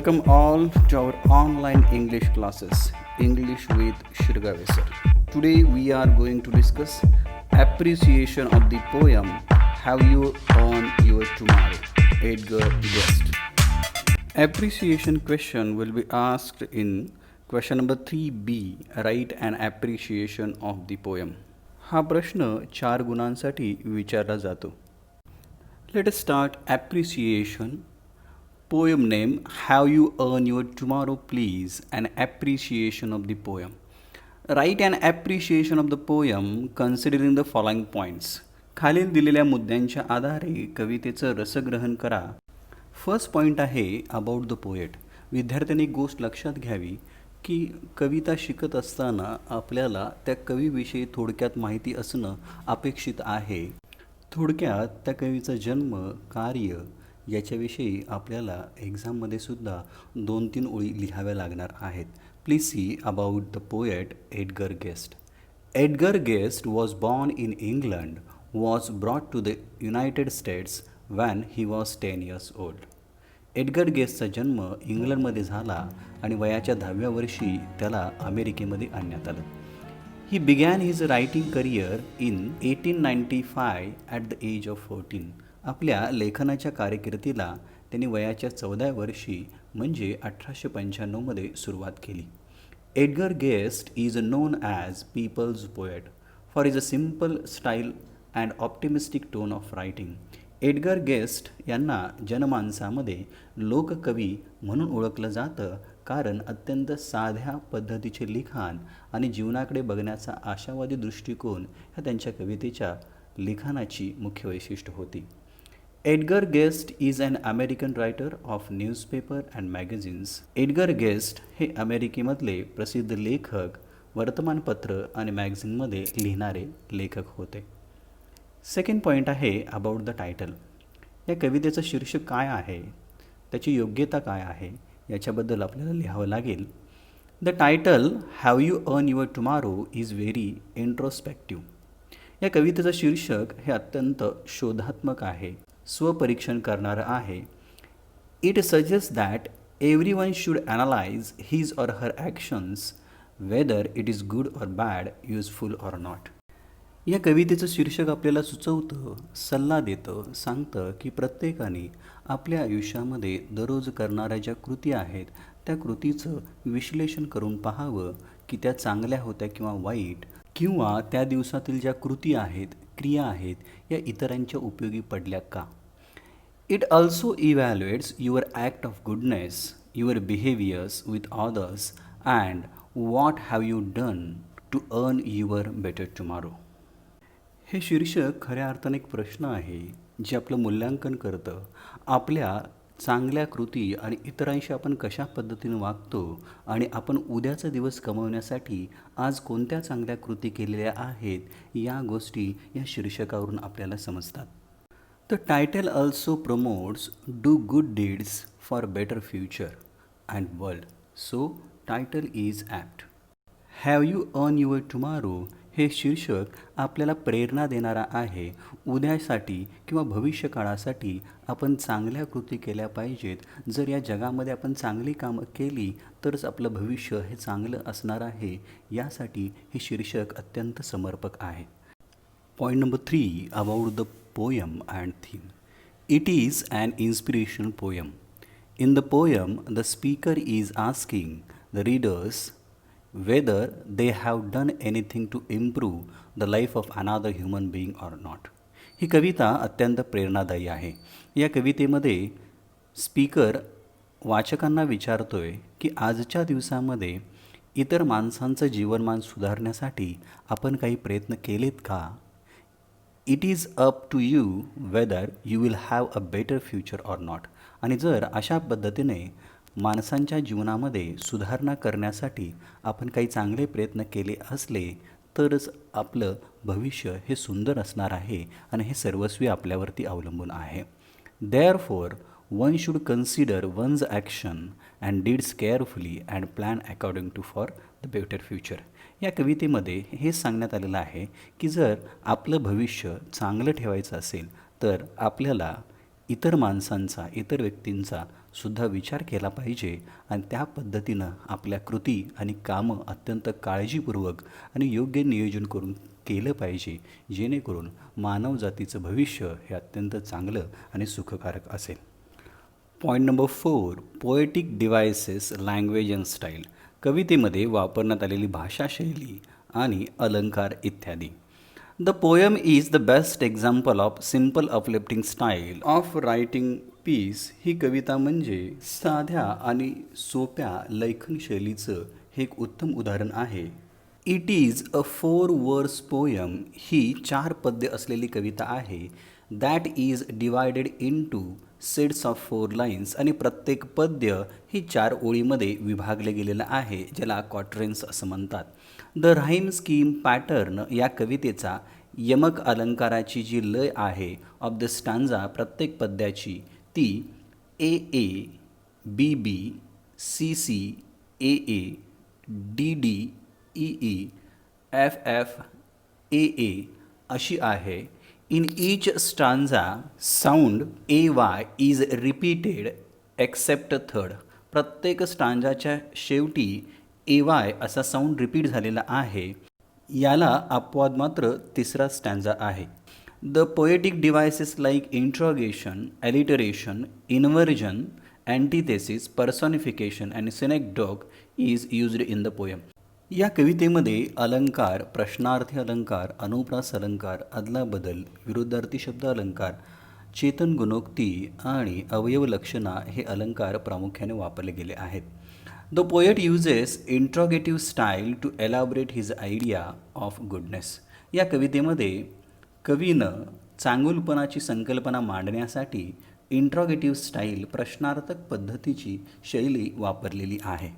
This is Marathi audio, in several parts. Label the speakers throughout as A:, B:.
A: Welcome all to our online English classes, English with Shirgave sir. Today we are going to discuss appreciation of the poem Have You on Your Tomorrow, Edgar Guest. Appreciation question will be asked in question number 3B, write an appreciation of the poem. हा प्रश्न 4 गुणांसाठी विचारला जातो. Let us start appreciation. Poem name Have You Earn Your Tomorrow Please, an appreciation of the poem. Write an appreciation of the poem considering the following points. खालील दिलेल्या मुद्द्यांच्या आधारे कवितेचं रसग्रहण करा. फर्स्ट पॉईंट आहे अबाउट द पोएट. विद्यार्थ्यांनी एक गोष्ट लक्षात घ्यावी की कविता शिकत असताना आपल्याला त्या कवीविषयी थोडक्यात माहिती असणं अपेक्षित आहे. थोडक्यात त्या कवीचा जन्म, कार्य याच्याविषयी आपल्याला एक्झाममध्ये सुद्धा 2-3 ओळी लिहाव्या लागणार आहेत. Please see about the poet Edgar Guest. Edgar Guest was born in England, was brought to the United States when he was 10 years old. एडगर गेस्टचा जन्म इंग्लंडमध्ये झाला आणि वयाच्या 10व्या वर्षी त्याला अमेरिकेमध्ये आणण्यात आलं. He began his writing career in 1895 at the age of 14. आपल्या लेखनाच्या कारकिर्दीला त्यांनी वयाच्या 14व्या वर्षी म्हणजे 1895मध्ये सुरुवात केली. Edgar Guest is known as people's poet for is a simple style and optimistic tone of writing. Edgar Guest यांना जनमानसामध्ये लोककवी म्हणून ओळखलं जातं कारण अत्यंत साध्या पद्धतीचे लिखाण आणि जीवनाकडे बघण्याचा आशावादी दृष्टिकोन ह्या त्यांच्या कवितेच्या लिखाणाची मुख्य वैशिष्ट्य होती. Edgar Guest is an American writer of newspaper and magazines. Edgar Guest हे अमेरिकेमधले प्रसिद्ध लेखक, वर्तमानपत्र आणि मॅगझिनमध्ये लिहिणारे लेखक होते. सेकंड पॉईंट आहे अबाउट द टायटल. या कवितेचं शीर्षक काय आहे, त्याची योग्यता काय आहे याच्याबद्दल आपल्याला लिहावं लागेल. The title have you earn your tomorrow is very introspective. या कवितेचं शीर्षक हे अत्यंत शोधात्मक आहे, स्वपरीक्षण करणारं आहे. It suggest that every one should analyse his or her actions whether it is good or bad, useful or not. या कवितेचं शीर्षक आपल्याला सुचवतं, सल्ला देतं, सांगतं की प्रत्येकाने आपल्या आयुष्यामध्ये दररोज करणाऱ्या ज्या कृती आहेत त्या कृतीचं विश्लेषण करून पाहावं की त्या चांगल्या होत्या किंवा वाईट, किंवा त्या दिवसातील ज्या कृती आहेत, क्रिया आहेत या इतरांच्या उपयोगी पडल्या का. It also evaluates your act of goodness, your behaviours with others and what have you done to earn your better tomorrow. हे शीर्षक खऱ्या अर्थाने एक प्रश्न आहे जे आपलं मूल्यांकन करतं. आपल्या चांगल्या कृती आणि इतरांशी आपण कशा पद्धतीने वागतो आणि आपण उद्याचा दिवस कमवण्यासाठी आज कोणत्या चांगल्या कृती केलेल्या आहेत या गोष्टी या शीर्षकावरून आपल्याला समजतात. The title also promotes do good deeds for better future and world, so title is apt. Have you earn your tomorrow हे शीर्षक आपल्याला प्रेरणा देणारा आहे. उद्यासाठी किंवा भविष्यकाळासाठी आपण चांगल्या कृती केल्या पाहिजेत. जर या जगामध्ये आपण चांगली कामं केली तरच आपलं भविष्य हे चांगलं असणार आहे. यासाठी हे शीर्षक अत्यंत समर्पक आहे. Point number 3 about the poem and theme. It is an inspirational poem. In the poem the speaker is asking the readers whether they have done anything to improve the life of another human being or not. ही कविता अत्यंत प्रेरणादायी आहे. या कवितेमध्ये स्पीकर वाचकांना विचारतोय की आजच्या दिवसामध्ये इतर माणसांचं जीवनमान सुधारण्यासाठी आपण काही प्रयत्न केलेत का. It is up to you whether you will have a better future or not. आणि जर अशा पद्धतीने माणसांच्या जीवनामध्ये सुधारणा करण्यासाठी आपण काही चांगले प्रयत्न केले असले तरच आपलं भविष्य हे सुंदर असणार आहे आणि हे सर्वस्वी आपल्यावरती अवलंबून आहे. Therefore one should consider one's action and deeds carefully and plan according to for the better future. या कवितेमध्ये हेच सांगण्यात आलेलं आहे की जर आपलं भविष्य चांगलं ठेवायचं असेल तर आपल्याला इतर माणसांचा, इतर व्यक्तींचा सुद्धा विचार केला पाहिजे आणि त्या पद्धतीनं आपल्या कृती आणि कामं अत्यंत काळजीपूर्वक आणि योग्य नियोजन करून केलं पाहिजे, जेणेकरून मानवजातीचं भविष्य हे अत्यंत चांगलं आणि सुखकारक असेल. Point number 4, poetic devices, language and style. कवितेमध्ये वापरण्यात आलेली भाषाशैली आणि अलंकार इत्यादी. The poem is the best example of simple uplifting style of writing piece. ही कविता म्हणजे साध्या आणि सोप्या लेखन शैलीचं हे एक उत्तम उदाहरण आहे. इट इज अ 4 वर्स पोयम. ही 4 पद्य असलेली कविता आहे. That is divided in two sets of 4 lines. आणि प्रत्येक पद्य ही 4 ओळीमध्ये विभागले गेलेलं आहे, ज्याला क्वाट्रेन्स असं म्हणतात. द राईम स्कीम पॅटर्न या कवितेचा यमक अलंकाराची जी लय आहे ऑफ द स्टांजा प्रत्येक पद्याची ती A A, B B, C C, A A, D D, E E, F F, A A अशी आहे. In each stanza, sound AY is repeated except third. प्रत्येक स्टांजाच्या शेवटी AY असा साऊंड रिपीट झालेला आहे. याला अपवाद मात्र तिसरा स्टँजा आहे. The poetic devices like interrogation, alliteration, inversion, antithesis, personification and synecdoche is used in the poem. या कवितेमध्ये अलंकार, प्रश्नार्थी अलंकार, अनुप्रास अलंकार, अदलाबदल, विरुद्धार्थी शब्द अलंकार, चेतन गुणोक्ती आणि अवयव लक्षणा हे अलंकार प्रामुख्याने वापरले गेले आहेत. The poet uses interrogative style to elaborate his idea of goodness. या कवितेमध्ये कवीनं चांगुलपणाची संकल्पना मांडण्यासाठी इंट्रोगेटिव्ह स्टाईल, प्रश्नार्थक पद्धतीची शैली वापरलेली आहे.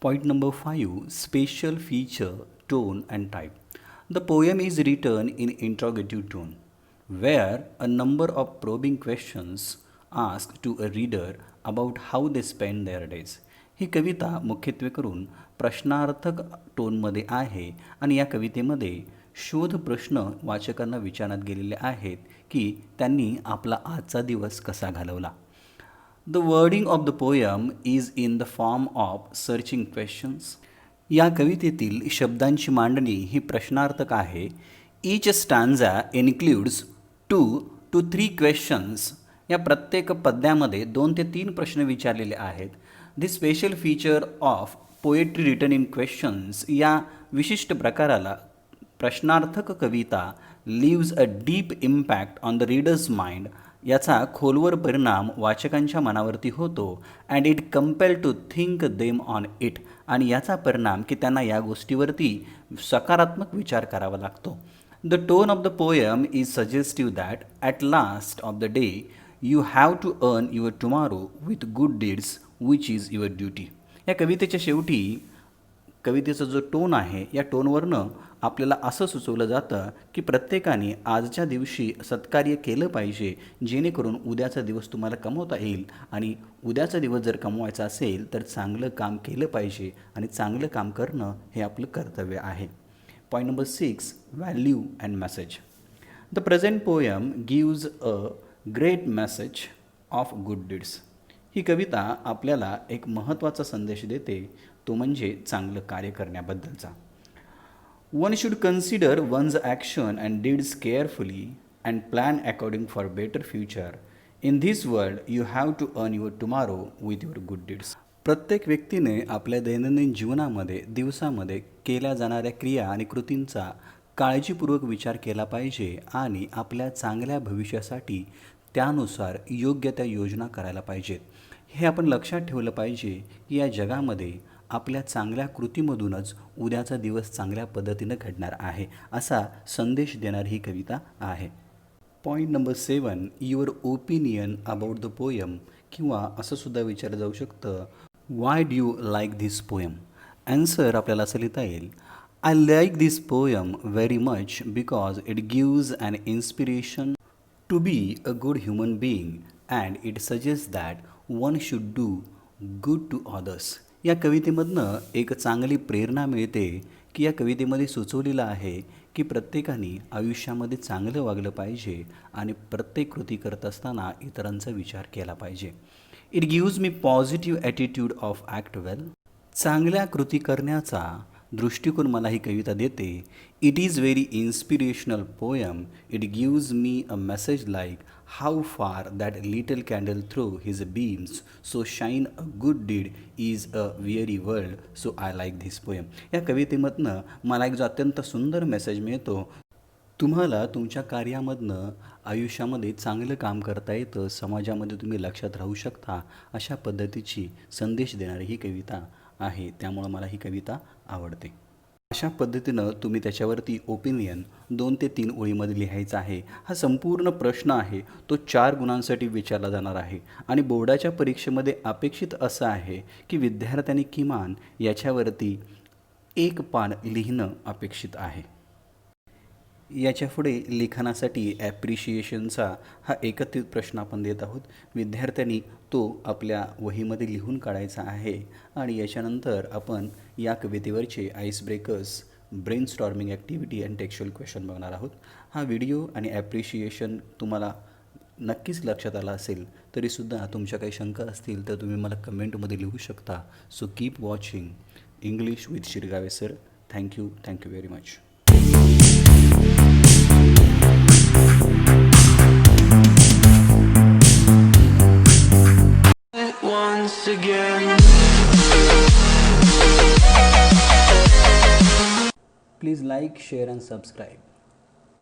A: Point number 5, special feature, tone and type. The poem is written in interrogative tone, where a number of probing questions asked to a reader about how they spend their days. ही कविता मुख्यत्वे करून प्रश्नार्थक टोनमध्ये आहे आणि या कवितेमध्ये शोध प्रश्न वाचकांना विचारण्यात गेलेले आहेत की त्यांनी आपला आजचा दिवस कसा घालवला. The wording of the poem is in the form of searching questions. या कवितेतील शब्दांची मांडणी ही प्रश्नार्थक आहे. Each stanza includes 2 to 3 questions. या प्रत्येक पद्यामध्ये 2 ते 3 प्रश्न विचारलेले आहेत. This special feature of poetry written in questions या विशिष्ट प्रकाराला प्रश्नार्थक कविता leaves a deep impact on the reader's mind. याचा खोलवर परिणाम वाचकांच्या मनावरती होतो. And it compel to think them on it. आणि याचा परिणाम की त्यांना या गोष्टीवरती सकारात्मक विचार करावा लागतो. The tone of the poem is suggestive that at last of the day you have to earn your tomorrow with good deeds which is your duty. या कवितेच्या शेवटी कवितेचा जो टोन आहे या टोनवरनं आपल्याला असं सुचवलं जातं की प्रत्येकाने आजच्या दिवशी सत्कार्य केलं पाहिजे, जेणेकरून उद्याचा दिवस तुम्हाला कमवता येईल. आणि उद्याचा दिवस जर कमवायचा असेल तर चांगलं काम केलं पाहिजे आणि चांगलं काम करणं हे आपलं कर्तव्य आहे. Point number 6, value and message. The present poem gives a great message of good deeds. ही कविता आपल्याला एक महत्त्वाचा संदेश देते, तो म्हणजे चांगलं कार्य करण्याबद्दलचा. One should consider one's action and deeds carefully and plan according for better future. In this world, you have to earn your tomorrow with your good deeds. प्रत्येक व्यक्तीने आपल्या दैनंदिन जीवनामध्ये दिवसामध्ये केल्या जाणाऱ्या क्रिया आणि कृतींचा काळजीपूर्वक विचार केला पाहिजे आणि आपल्या चांगल्या भविष्यासाठी त्यानुसार योग्य त्या योजना करायला पाहिजेत. हे आपण लक्षात ठेवलं पाहिजे की या जगामध्ये आपल्या चांगल्या कृतीमधूनच उद्याचा दिवस चांगल्या पद्धतीनं घडणार आहे, असा संदेश देणारी ही कविता आहे. Point number 7, your opinion about the poem. किंवा असं सुद्धा विचारलं जाऊ शकतं, why do you like this poem. Answer आपल्याला असं लिहिता येईल, I like this poem very much because it gives an inspiration to be a good human being and it suggest that one should do good to others. या कवितेमधनं एक चांगली प्रेरणा मिळते की या कवितेमध्ये सुचवलेलं आहे की प्रत्येकाने आयुष्यामध्ये चांगलं वागलं पाहिजे आणि प्रत्येक कृती करत असताना इतरांचा विचार केला पाहिजे. It gives me positive attitude of act well. चांगल्या कृती करण्याचा दृष्टिकोन मला ही कविता देते. It is very inspirational poem. It gives me a message like how far that little candle through his beams so shine a good deed is a very world so I like this poem. या कवितेमधनं मला एक जो अत्यंत सुंदर मेसेज मिळतो. तुम्हाला तुमच्या कार्यामधनं आयुष्यामध्ये चांगलं काम करता येतं, समाजामध्ये तुम्ही लक्षात राहू शकता, अशा पद्धतीची संदेश देणारी ही कविता आहे. त्यामुळं मला ही कविता आवडते. अशा पद्धतीनं तुम्ही त्याच्यावरती ओपिनियन 2 ते 3 ओळीमध्ये लिहायचा आहे. हा संपूर्ण प्रश्न आहे तो 4 गुणांसाठी विचारला जाणार आहे आणि बोर्डाच्या परीक्षेमध्ये अपेक्षित असं आहे की विद्यार्थ्यांनी किमान याच्यावरती 1 पान लिहिणं अपेक्षित आहे. याच्यापुढे लिखाणासाठी ॲप्रिशिएशनचा हा एकत्रित प्रश्न आपण देत आहोत. विद्यार्थ्यांनी तो आपल्या वहीमध्ये लिहून काढायचा आहे आणि याच्यानंतर आपण या कवितेवरचे ice breakers, brain storming activity and textual question बघणार आहोत. हा व्हिडिओ आणि ॲप्रिशिएशन तुम्हाला नक्कीच लक्षात आला असेल. तरीसुद्धा तुमच्या काही शंका असतील तर तुम्ही मला कमेंटमध्ये लिहू शकता. So keep watching English with Shirgave sir. Thank you very much.
B: Once again.
A: Please like, share and subscribe.